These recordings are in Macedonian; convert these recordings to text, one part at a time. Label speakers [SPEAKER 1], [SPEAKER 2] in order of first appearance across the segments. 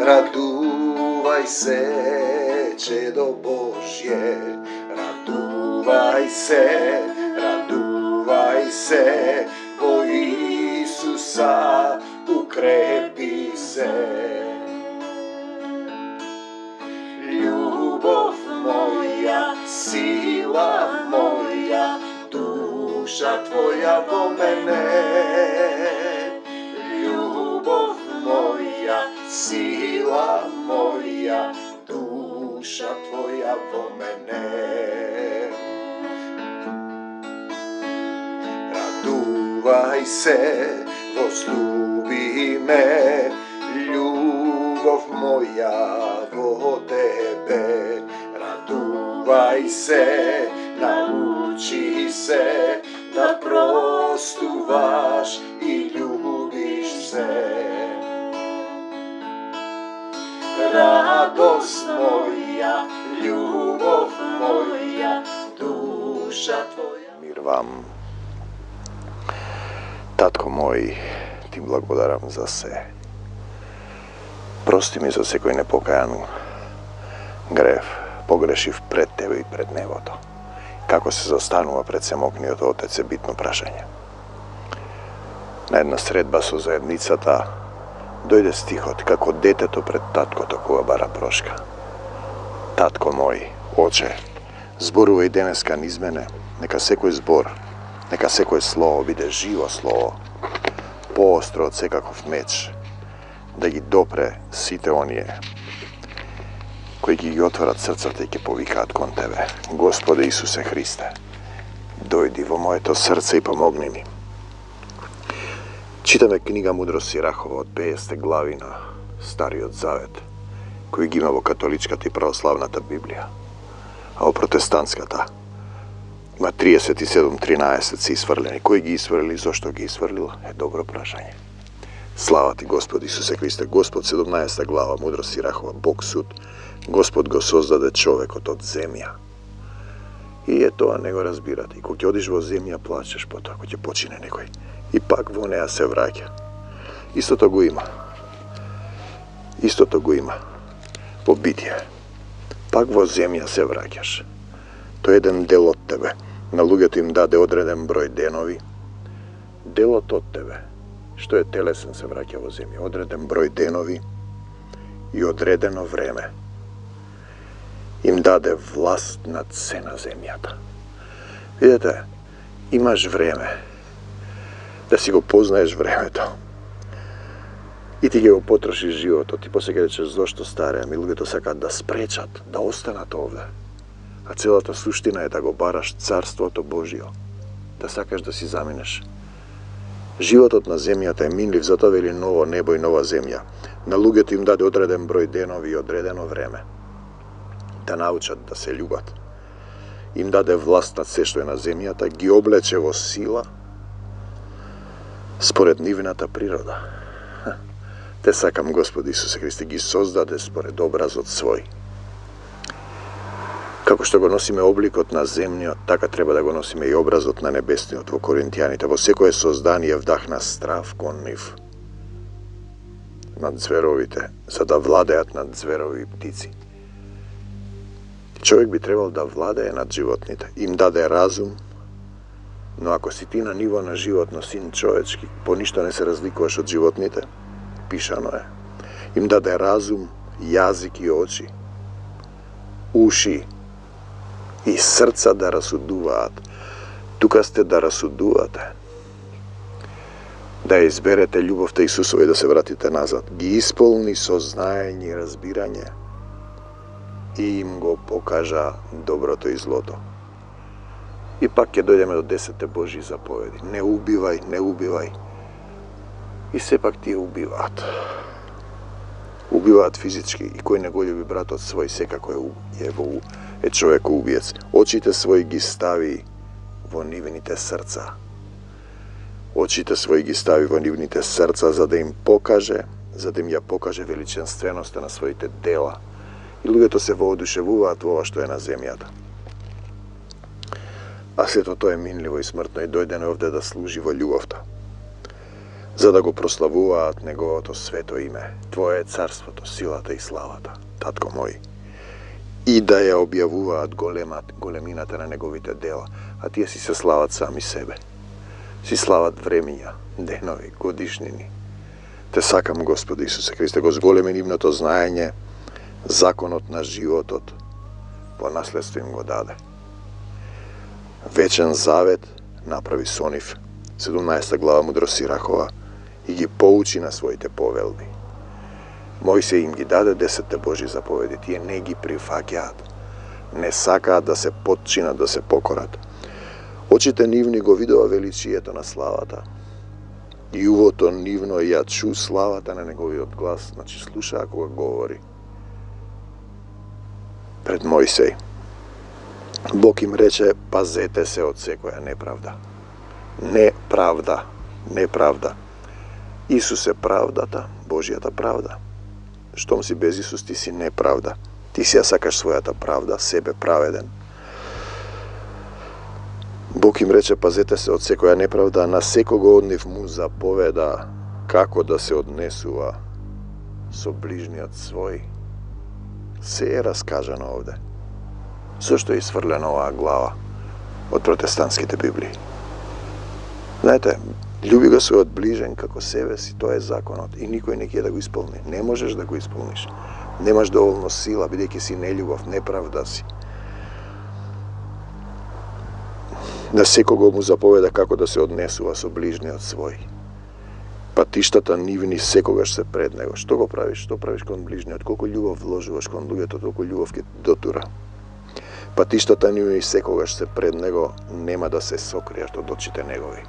[SPEAKER 1] raduvaj se, čedo Božje, raduvaj se, po Isusa ukrepi se. Ljubov moja, sila moja, duša tvoja vo mene. Ljubov moja, sila moja, duša tvoja vo mene. Raduvaj se, возлюби me, ljubov moja vo tebe. Raduvaj se, nauči se, da prostuvaš i ljubiš se. Radost moja, ljubov moja, duša tvoja.
[SPEAKER 2] Mir vam. Tatko moj, ti blagodaram za se. Prosti mi za sekoj nepokajanu gref, pogrešiv pred tebe i pred nevoto. Kako se zastanuva pred semokni od Otec je bitno prašanje. Na jedna sredba su zajednicata, dojde stihot kako deteto pred tatkото kога бара прошка. Татко мой, Oče, зборувај денеска низ мене, нека секој збор, neka sekoje slovo bude živo slovo, poostro od sekakov meč, da gi dopre site onije, koji gi otvarat srcata i ke povikaat kon tebe. Gospode Isuse Hriste, dojdi vo moje to srce i pomogni mi. Čitame knjiga Mudrost Sirahova od 50. glavina, Stari od Zavet, koji gi ima vo katoličkata i pravoslavnata Biblija, a o protestantskata ima 37-13 isvrljeni. Koji gi isvrlili, zašto gi isvrlilo? Dobro prašanje. Slava ti, Gospod Isuse Hriste. Gospod 17. glava, Mudrost Sirahova, Bog sud. Gospod go sozdade čovekot od zemlja. I je to, a nego razbirati. Ko ti odiš vo zemlja, plaćeš po to, ako će počine nekoj. Ipak vo neja se vraća. Isto to go ima. Isto to go ima. Po bitje. Pak vo zemlja se vraćaš. To je jedan del od tebe. Na lugetu im dade odreden broj denovi. Delot od tebe, što je telesen se vraća vo zemlji. Odreden broj denovi i odredeno vreme. Im dade vlast nad se na zemljata. Vidite, imaš vreme. Da si go poznaješ vreme to. I ti ga potrošiš život. Ti poslije kada ćeš zašto stare, a mi lugeto saka da sprečat, da ostanat ovde. A celata suština je da go baraš carstvoto Božjo. Da sakaš da si zamineš. Životot na zemljata je minljiv, zato veli novo nebo i nova zemlja. Na lugetu im dade odreden broj denovi i odredeno vreme. Da naučat da se ljubat. Im dade vlast nad sve što je na zemljata, gi obleče vo sila spored nivnata priroda. Te sakam, Gospod Isuse Hriste, gi sozdade spored obrazot svoj. Kako što go nosime oblikot na zemljo, taka treba da go nosime i obrazot na nebesni od vo Korintijanita. Vo sekoje sozdanje vdahna strav konniv nad zverovite, sada vladajat nad zverovi ptici. Čovjek bi trebalo da vladaje nad životnite. Im dade razum, no ako si ti na nivo na životno sin čovečki, po ništa ne se razlikuješ od životnite, pišano je. Im dade razum, jazik i oči, uši i srca da rasuduvat. Tuka ste da rasuduvate. Da izberete ljubav te Isusove i da se vratite nazad. Gi ispolni soznajanje i razbiranje i im go pokaža dobroto i zloto. Ipak je dojdeme do 10. Božji zapovedi. Ne ubivaj, ne ubivaj. I sepak ti je ubivat. Ubivat fizički i koji ne goljubi brat od svoj sekako je čovjek ubijec. Očite svoj gi stavi vo nivnite srca. Očite svoj gi stavi vo nivnite srca, za da im pokaže veličanstvenost na svojite dela. I lugeto se vo oduševuvat ova što je na zemljata. A sve to je minljivo i smrtno i dojdeno je ovdje da služi vo ljubavta. за да го прославуваат Неговото свето име. Твое е царството, силата и славата, Татко мој. И да ја објавуваат големината на Неговите дела, а тие си се слават сами себе. Си слават времиња, денови, годишнини. Те сакам, Господи Исусе Христе, го зголеми нивното знаење, законот на животот, по наследство им го даде. Вечен завет направи со нив, 17 глава Мудро Сирахова, и ги поучи на своите повелби. Мојсе им ги даде 10 Божи заповеди, тие не ги прифаќаат, не сакаат да се потчинат, да се покорат. Очите нивни го видува величието на славата, и увото нивно ја чу славата на Неговиот глас, значи слушаа кога говори пред Мојсей. Бог им рече, пазете се од секоја неправда. Неправда, неправда. Исус е правдата, Божијата правда. Штом си без Исус, ти си неправда. Ти си ја сакаш својата правда, себе праведен. Бог им рече, пазете се од секоја неправда, на секого од нив му заповеда како да се однесува со ближниот свој. Се е раскажано овде. Зошто е изфрлена оваа глава од протестантските библии? Знаете, љуби го својот ближен како себе си, тоа е законот и никој не ќе да го исполни. Не можеш да го исполниш. Немаш доволно сила, бидејќи си нељубов, неправда си. На секого му заповеда како да се однесува со ближниот свој. Патиштата нивни секогаш се пред него. Што го правиш? Што правиш кон ближниот? Колку љубов вложуваш кон луѓето, толку љубов ќе дотура. Патиштата нивни секогаш се пред него, нема да се сокријат од очите негови.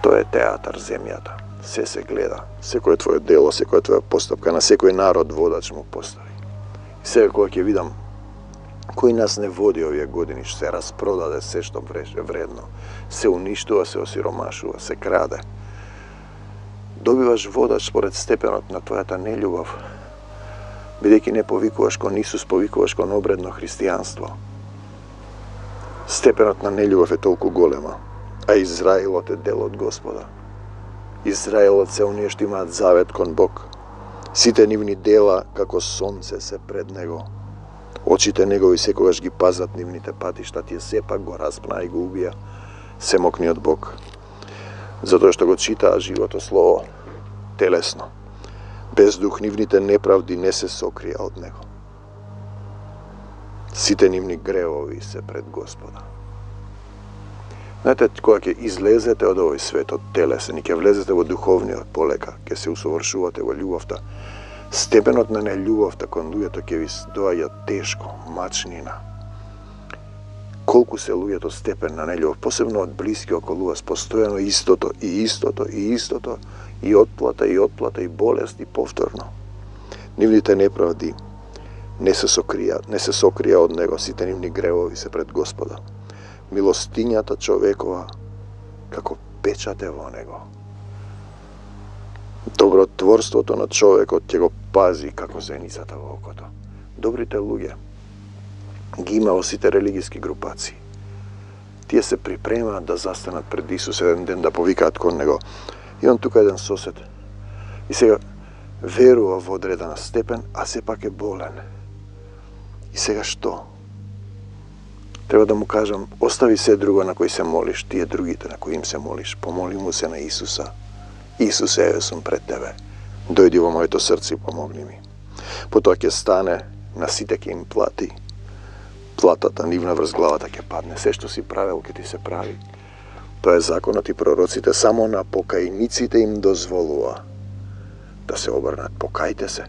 [SPEAKER 2] Тоа е театар, земјата. Се гледа. Секој твое дело, секоја твоја постапка, на секој народ водач му постави. И сега кога ќе видам кој нас не води овие години, што се распродаде се што вредно, се уништува, се осиромашува, се краде. Добиваш водач според степенот на твојата нељубов, бидејќи не повикуваш кон Исус, повикуваш кон обредно христијанство. Степенот на нељубов е толку голема, а Израилот е дел од Господа. Израилот се оние што имаат завет кон Бог. Сите нивни дела како сонце се пред Него. Очите Негови секогаш ги пазат нивните патишта, тие сепак го распнаа и го убија семокниот Бог. Затоа што го читаа живото слово телесно. Без дух нивните неправди не се сокрија од Него. Сите нивни гревови се пред Господа. Знаете, кога ќе излезете од овој свет, од телесен, и ќе влезете во духовниот полека, ќе се усовршувате во љубовта, степенот на нељубовта кон луѓето ќе ви доаѓа тешко, мачнина. Колку се луѓето степен на нељубов, посебно од блиски околу вас, постојано истото, и отплата, и болест, и повторно. Нивните неправди не се сокрија од Него, сите нивни гревови се пред Господа. Милостињата човекова како печат е во Него. Добротворството на човекот ќе го пази како зеницата во окото. Добрите луѓе ги има во сите религиски групации. Тие се припремаат да застанат пред Исус еден ден, да повикаат кон Него. Имам тука еден сосед и сега верува во одредена степен, а сепак е болен. И сега што? Треба да му кажам, остави се друго на кој се молиш, тие другите на кои им се молиш, помоли му се на Исуса. Исусе, еве сум пред тебе. Дојди во моето срце и помогни ми. Потоа ќе стане, на сите ќе им плати. Платата нивна врз главата ќе падне. Се што си правил ќе ти се прави. Тоа е законот и пророците, само на покајниците им дозволува да се обрнат. Покајте се.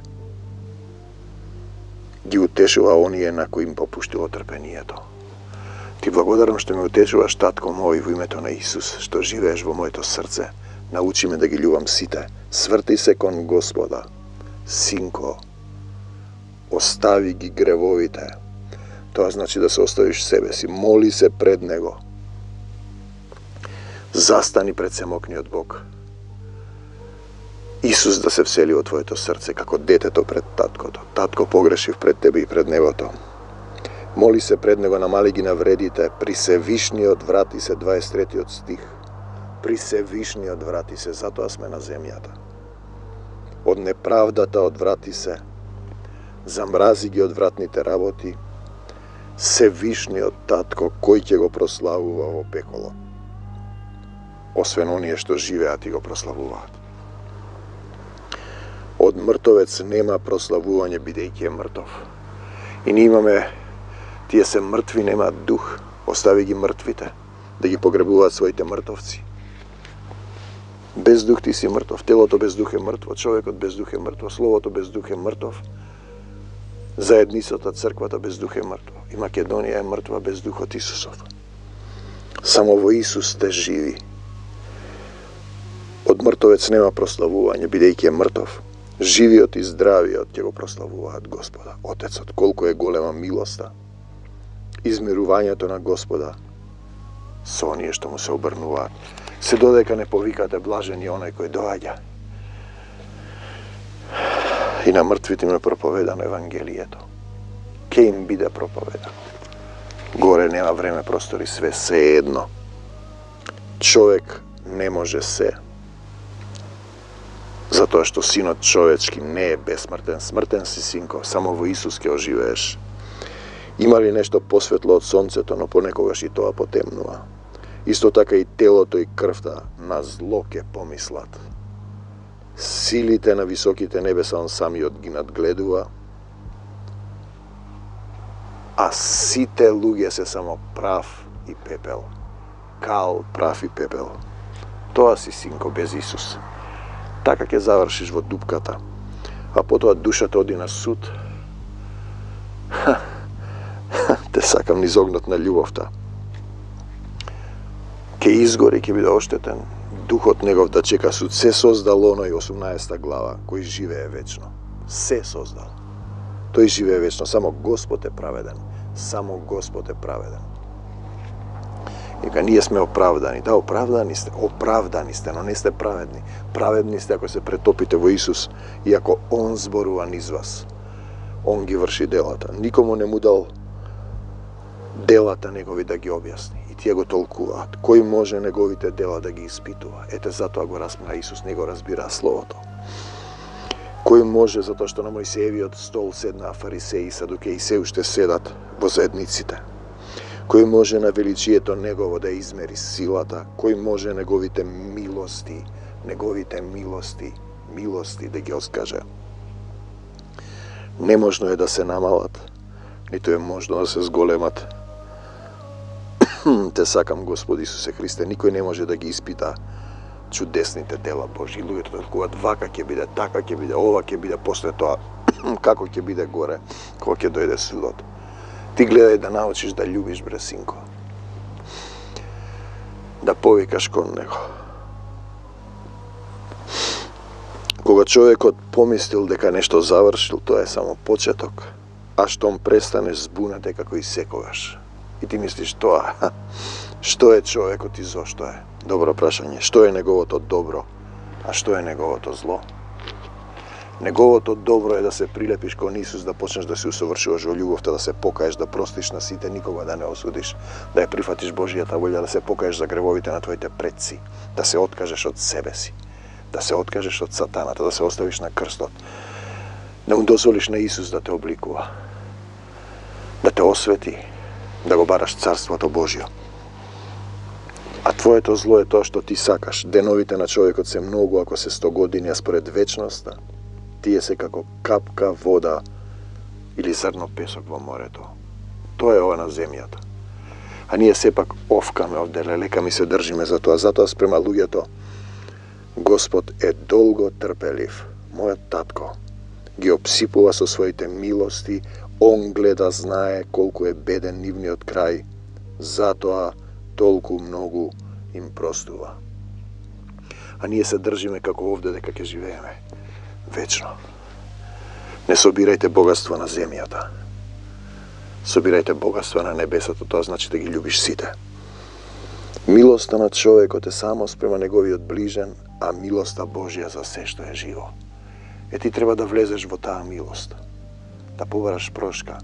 [SPEAKER 2] Ги утешува оние на кои им попуштило трпението. Ти благодарам што ме утешуваш, татко мој, во името на Исус, што живееш во моето срце. Научи ме да ги љубам сите. Сврти се кон Господа. Синко, остави ги гревовите. Тоа значи да се оставиш себе си. Моли се пред Него. Застани пред семокниот Бог. Исус да се всели во твоето срце, како детето пред таткото. Татко, погрешив пред тебе и пред небото. Моли се пред Него, намали ги навредите, при Севишниот врати се 23 стих. при Севишниот одврати се, затоа сме на земјата. Од неправдата одврати се, замрази ги одвратните работи, Севишниот татко кој ќе го прославува во пеколо, освен оние што живеат и го прославуваат. Од мртовец нема прославување бидејќи е мртов. И ние имаме, тие се мртви, немаат дух, остави ги мртвите да ги погребуваат своите мртовци. Без дух ти си мртов, телото без дух е мртво, човекот без дух е мртво, словото без дух е мртов, заедницата, црквата без дух е мртва. И Македонија е мртва без духот Исусов. Само во Исус сте живи. Од мртовец нема прославување, бидејќи е мртов. Живиот и здравиот ќе го прославуваат Господа. Отецот, колку е голема милоста, измирувањето на Господа со оние што му се обрнуваат. Се додека не повикате блажен и оној кој доаѓа. И на мртвите им е проповедано Евангелието. Ке им биде проповедано. Горе нема време, простори, све, се едно. Човек не може се. Затоа што синот човечки не е бесмртен. Смртен си, синко, само во Исус ќе оживееш. Има ли нешто посветло од сонцето, но понекогаш и тоа потемнува. Исто така и телото и крвта на зло ќе помислат. Силите на високите небеса он самиот ги надгледува, а сите луѓе се само прав и пепел. Кал, прав и пепел. Тоа си, синко, без Исус. Така ќе завршиш во дупката, а потоа душата оди на суд. Те сакам низ огнот на љубовта. Ке изгори, ке биде оштетен. Духот негов да чека суд. Се создал оној 18 глава, кој живее вечно. Се создал. Тој живее вечно. Само Господ е праведен. Само Господ е праведен. Нека ние сме оправдани. Да, оправдани сте, но не сте праведни. Праведни сте ако се претопите во Исус и ако Он зборува низ вас. Он ги врши делата. Никому не му дал делата негови да ги објасни. И тие го толкуваат. Кој може неговите дела да ги испитува? Ете, затоа го распна Исус, не го разбира Словото. Кој може, затоа што на Мојсеевиот стол седнаа фарисеи и садукеи се уште седат во заедниците. Кој може на величието негово да измери силата? Кој може неговите милости да ги откаже? Неможно е да се намалат, ниту е можно да се зголемат. Те сакам, Господи Исусе Христе, никој не може да ги испита чудесните дела Божи. Луѓето толкуваат вака ќе биде, така ќе биде, ова ќе биде, после тоа како ќе биде горе, кога ќе дојде судот. Ти гледај да научиш да љубиш, бре, синко. Да повикаш кон него. Кога човекот помислил дека нешто завршил, тоа е само почеток, а штом престанеш збунет е како и секогаш. И ти мислиш тоа, што е човекот и зошто е? Добро прашање, што е неговото добро, а што е неговото зло? Неговото добро е да се прилепиш кон Исус, да почнеш да се усовршуваш во љубовта, да се покаеш, да простиш на сите, никога да не осудиш, да ја прифатиш Божијата волја, да се покаеш за гревовите на твоите предци, да се откажеш од себе си, да се откажеш од сатаната, да се оставиш на крстот, да му дозволиш на Исус да те обликува, да те освети, да го бараш Царството Божјо. А твоето зло е тоа што ти сакаш. Деновите на човекот се многу ако се 100 години, а според вечноста, тие се како капка вода или зрно песок во морето. Тоа е ова на земјата. А ние сепак овкаме овде, лелека ми се држиме за тоа. Затоа спрема луѓето, Господ е долго трпелив. Мојот татко ги обсипува со своите милости, Он гледа, знае колку е беден нивниот крај, затоа толку многу им простува. А ние се држиме како овде дека ќе живееме вечно. Не собирајте богатство на земјата. Собирајте богатство на небесото, тоа значи да ги љубиш сите. Милоста на човекот е само спрема неговиот ближен, а милоста Божја за се што е живо. Е, ти треба да влезеш во таа милост, да побараш прошка,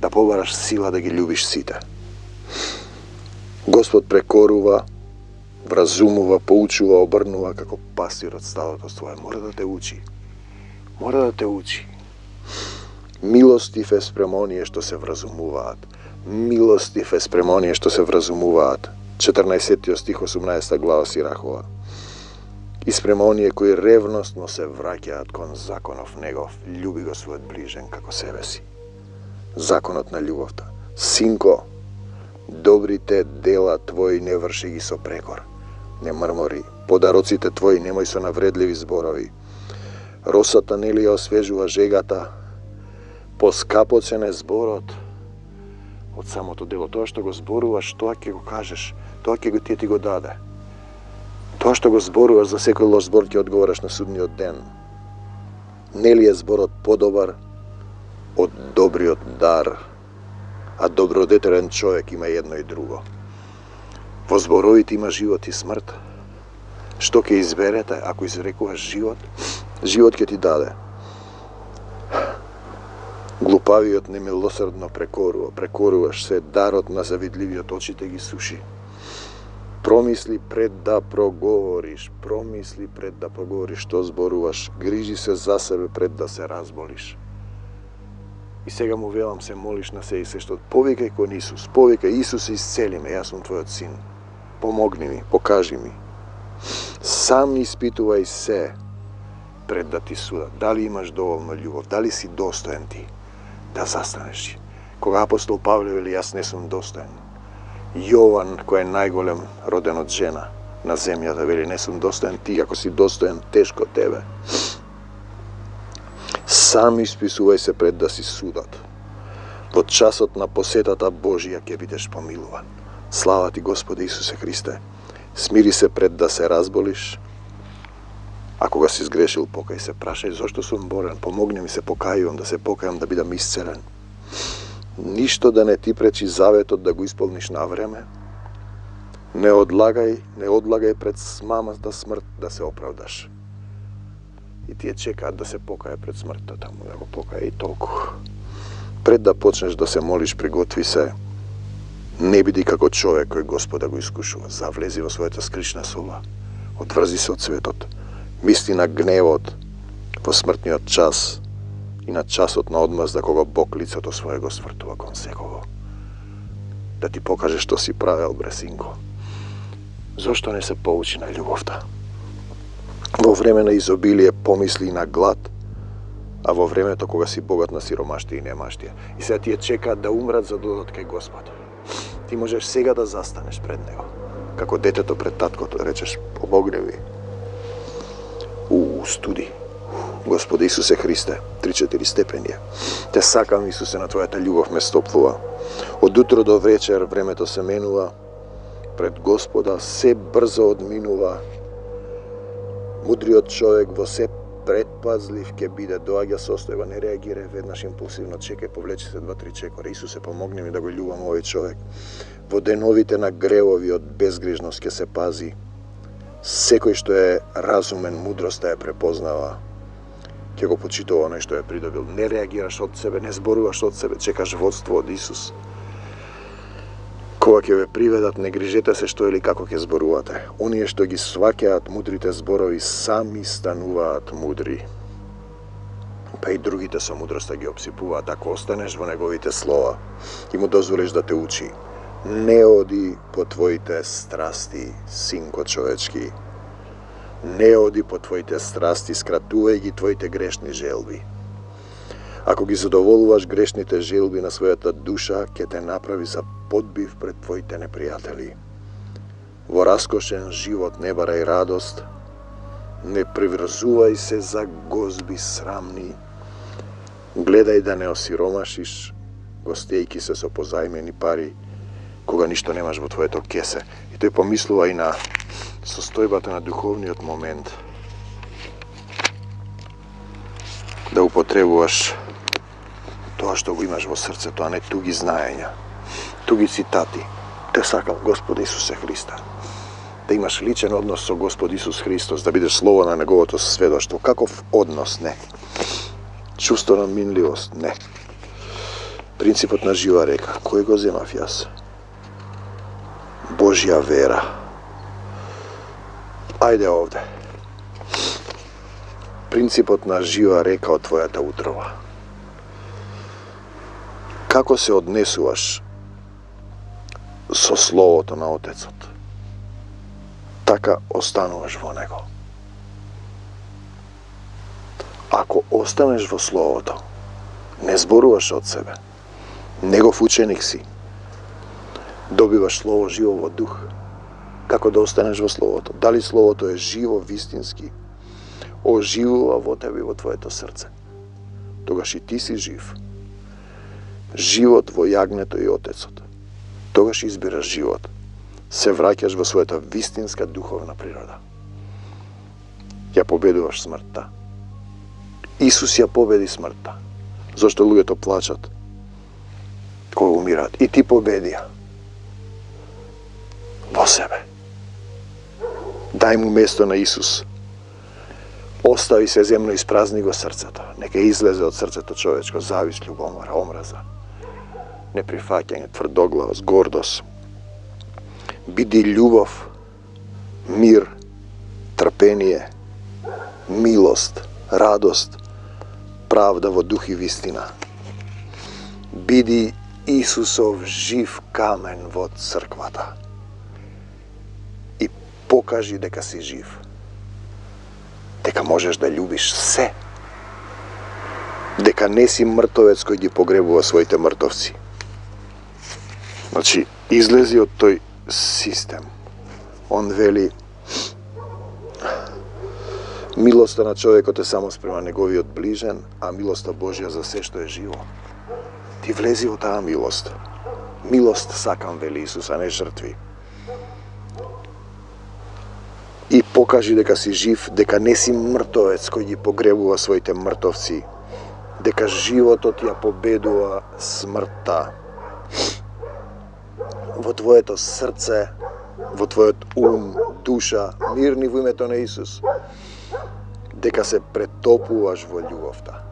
[SPEAKER 2] да побараш сила да ги љубиш сите. Господ прекорува вразумува, поучува, обрнува како пастир од стадото свое. Мора да те учи. Мора да те учи. Милостив е спрем оние што се вразумуваат. Милостив е спрем оние што се вразумуваат. 14 стих 18 глава Сирахова. И спрем оние кои ревностно се враќаат кон законов негов, љуби го својот ближен како себе си. Законот на љубовта. Синко, добрите дела твои не врши ги со прекор. Не мрмори. Подароците твои немој со навредливи зборови. Росата нели ја освежува жегата. Поскапоцен е зборот од самото дело. Тоа што го зборуваш, тоа ќе го кажеш. Тоа ќе го ти го даде. Тоа што го зборуваш, за секој лош збор ќе одговораш на судниот ден. Нели е зборот подобар од добриот дар, а добродетелен човек има едно и друго. Во зборовите има живот и смрт. Што ќе изберете? Ако изрекуваш живот, живот ќе ти даде. Глупавиот немилосрдно прекоруваш се, дарот на завидливиот очите ги суши. Промисли пред да проговориш, што зборуваш, грижи се за себе пред да се разболиш. И сега му велам, се молиш на се и се што повикај кон Исус, повикај Исус, исцели ме, јас сум твојот син. Помогни ми, покажи ми. Сам испитувај се пред да ти судат. Дали имаш доволно љубов, дали си достоен ти да застанеш. Кога апостол Павле вели, јас не сум достоен. Јован, кој е најголем роден од жена на земјата, вели, не сум достоен ти, ако си достоен, тешко тебе. Сам исписувај се пред да си судат. Во часот на посетата Божија ќе бидеш помилуван. Слава ти, Господи Исусе Христе. Смири се пред да се разболиш. А кога си сгрешил, покај се, прашај зошто сум болен, помогни ми се, покајувам, да се покајам, да бидам исцелен. Ништо да не ти пречи заветот да го исполниш на време. Не одлагај пред самата смрт да се оправдаш. И тие чекаат да се покаја пред смртта, таму да го покаја и толку. Пред да почнеш да се молиш, приготви се. Не биди како човек кој Господа го искушува. Завлези во својата скришна соба. Одврзи се од светот. Мисли на гневот во смртниот час и на часот на одмазда кога Бог лицето свое го свртува кон секого. Да ти покаже што си правел, бре синко. Зошто не се поучи на љубовта? Во време на изобилие помисли на глад, а во времето кога си богат на сиромаштија и немаштија. И сега тие чекаат да умрат за да додат кај Господ. Ти можеш сега да застанеш пред Него. Како детето пред таткото, речеш, помогни ми. Студи. Господи Исусе Христе, 3-4 степенија. Те сакам, Исусе, на Твојата љубов ме стоплува. Од утро до вечер времето се менува. Пред Господа се брзо одминува. Мудриот човек во се предпазлив ќе биде, доаѓа состојба, не реагира веднаш импулсивно, чекај, повлечи се 2-3 чекора. Исусе, помогни ми да го љубам овој човек. Во деновите на гревови од безгрижност ќе се пази. Секој што е разумен, мудроста ја препознава. Ќе го почитува оној што ја придобил. Не реагираш од себе, не зборуваш од себе, чекаш водство од Исус. Кога ќе ве приведат, не грижете се што или како ќе зборувате. Оние што ги сваќаат мудрите зборови, сами стануваат мудри. Па и другите со мудроста ги обсипуваат. Ако останеш во неговите слова и му дозволиш да те учи, не оди по твоите страсти, синко човечки. Не оди по твоите страсти, скратувај ги твоите грешни желби. Ако ги задоволуваш грешните желби на својата душа, ќе те направи за подбив пред твоите непријатели. Во раскошен живот не барај радост, не приврзувај се за гозби срамни, гледај да не осиромашиш, гостејки се со позајмени пари, кога ништо немаш во твоето кесе. И тој помислува и на состојбата на духовниот момент. Да употребуваш тоа што го имаш во срцето, а не туги знаења, туги цитати. Те сакам, Господи Исусе Христе. Да имаш личен однос со Господ Исус Христос, да бидеш слово на неговото сведоштво. Каков однос? Не. Чувство на минливост? Не. Принципот на жива река. Кој го земав јас? Божја вера. Ајде овде. Принципот на жива река од твојата утрова. Како се однесуваш со Словото на Отецот, така остануваш во Него. Ако останеш во Словото, не зборуваш од себе, Негов ученик си, добиваш Слово живо во дух. Како да останеш во Словото? Дали Словото е живо, вистински, оживува во тебе и во твоето срце? Тогаш и ти си жив. Живот во јагнето и Отецот. Тогаш избираш живот. Се враќаш во својата вистинска духовна природа. Ја победуваш смртта. Исус ја победи смртта. Зошто луѓето плачат кога умираат? И ти победија. Во себе. Дај му место на Исус. Остави се земно, испразни го срцето. Нека излезе од срцето човечко завист, љубомора, омраза, неприфаќање, тврдоглавост, гордост. Биди љубов, мир, трпение, милост, радост, правда во дух и вистина. Биди Исусов жив камен во црквата и покажи дека си жив. Дека можеш да љубиш се. Дека не си мртовец кој ги погребува своите мртовци. Значи, излези од тој систем. Он вели, милоста на човекот е само спрема неговиот ближен, а милоста Божја за се што е живо. Ти влези во таа милост. Милост сакам, вели Исус, а не жртви. И покажи дека си жив, дека не си мртовец кој ги погребува своите мртовци, дека животот ја победува смртта. Во твоето срце, во твојот ум, душа, мирни во името на Исус, дека се претопуваш во љубовта.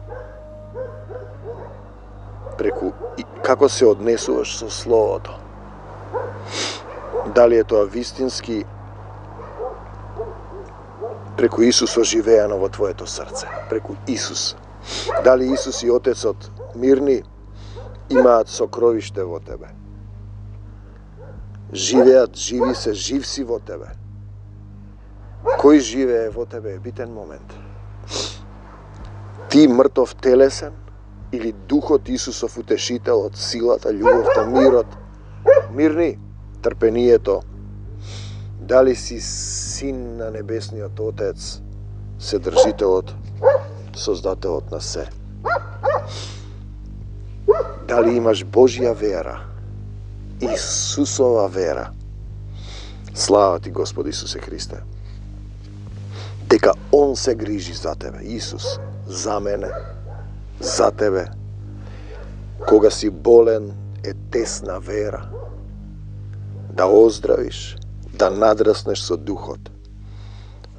[SPEAKER 2] Како се однесуваш со Словото? Дали е тоа вистински преку Исус оживеано во твоето срце? Преку Исус. Дали Исус и Отецот мирни имаат сокровиште во тебе? Живеат, живи се, жив си во тебе. Кој живее во тебе е битен момент. Ти мртов телесен или Духот Исусов утешителот, силата, љубовта, мирот, мирни, трпението. Дали си син на небесниот Отец, Вседржителот, Создателот на се? Дали имаш Божја вера, Исусова вера? Слава ти, Господи Исусе Христе, дека Он се грижи за тебе, Исус, за мене, за тебе. Кога си болен, е тесна вера да оздравиш, да надраснеш со духот.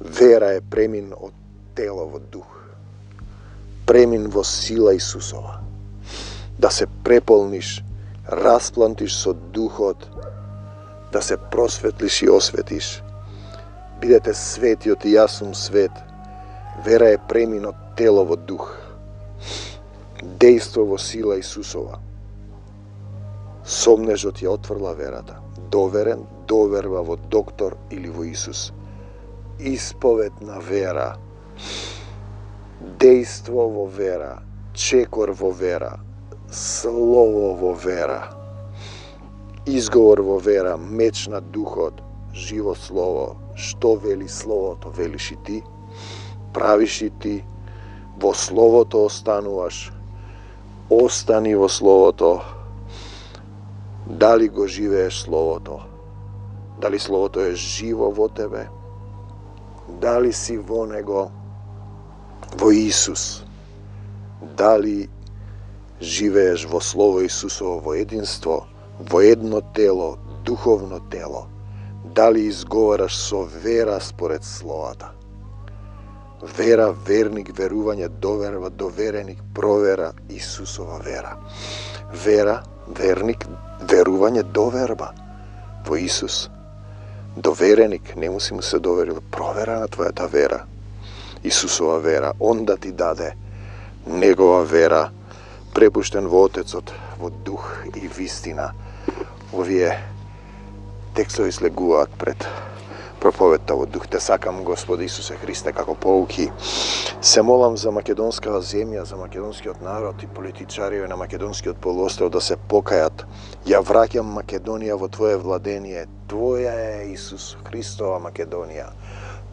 [SPEAKER 2] Вера е премин од тело во дух, премин во сила Исусова. Да се преполниш, расплантиш со духот, да се просветлиш и осветиш. Бидете светиот и јас сум свет. Вера е премин од тело во дух. Дејство во сила Исусова. Сомнежот ја отврла верата. Доверен, доверба во доктор или во Исус. Исповед на вера. Дејство во вера. Чекор во вера. Слово во вера. Изговор во вера. Меч на духот. Живо слово. Што вели Словото, велиш и ти. Правиш и ти. Во Словото остануваш. Остани во Словото. Дали го живееш Словото? Дали Словото е живо во тебе? Дали си во Него, во Исус? Дали живееш во Слово Исусово, во единство, во едно тело, духовно тело? Дали изговараш со вера според Словата? Вера, верник, верување, доверба, довереник, провера, Исусова вера. Вера, верник, верување, доверба во Исус. Довереник, нему си му се доверил, проверена твојата вера. Исусова вера, Он да ти даде Негова вера, препуштен во Отецот, во дух и вистина. Овие текстови слегуваат пред проповедта во дух. Те сакам, Господи Исусе Христе, како поуки. Се молам за македонската земја, за македонскиот народ и политичари на македонскиот полуостров да се покајат. Ја враќам Македонија во Твое владение. Твоја е, Исус Христова Македонија.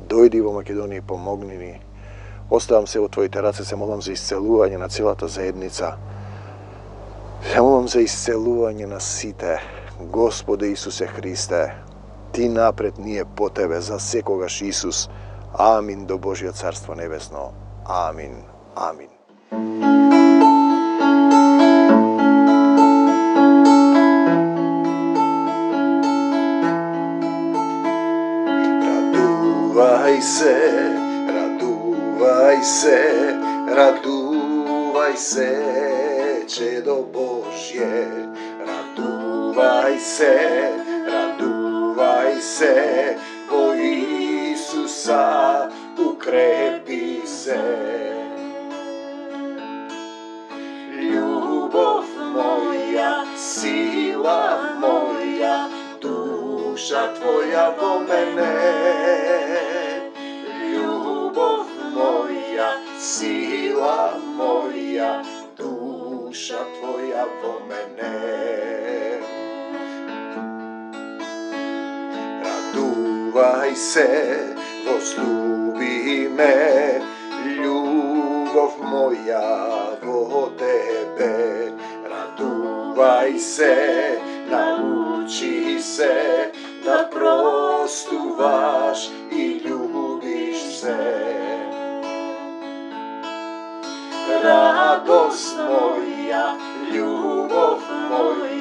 [SPEAKER 2] Дојди во Македонија и помогни ни. Оставам се во Твоите раце, се молам за исцелување на целата заедница. Се молам за исцелување на сите. Господи Исусе Христе, Ти напред, ние по Тебе, за секогаш Исус. Амин, до Божјо Царство Небесно. Амин. Амин.
[SPEAKER 1] Радувај се, радувај се, радувај се, чедо Божје. Радувај се, радувај се, во Исуса укрепи се. Љубов моја, сила моја, душа Твоја во мене. Љубов моја, сила моја, душа Твоја во мене. Радувај се, возлюби ме, љубов моја во Тебе. Радувај се, научи се, да простуваш и љубиш се. Радост моја, љубов моја,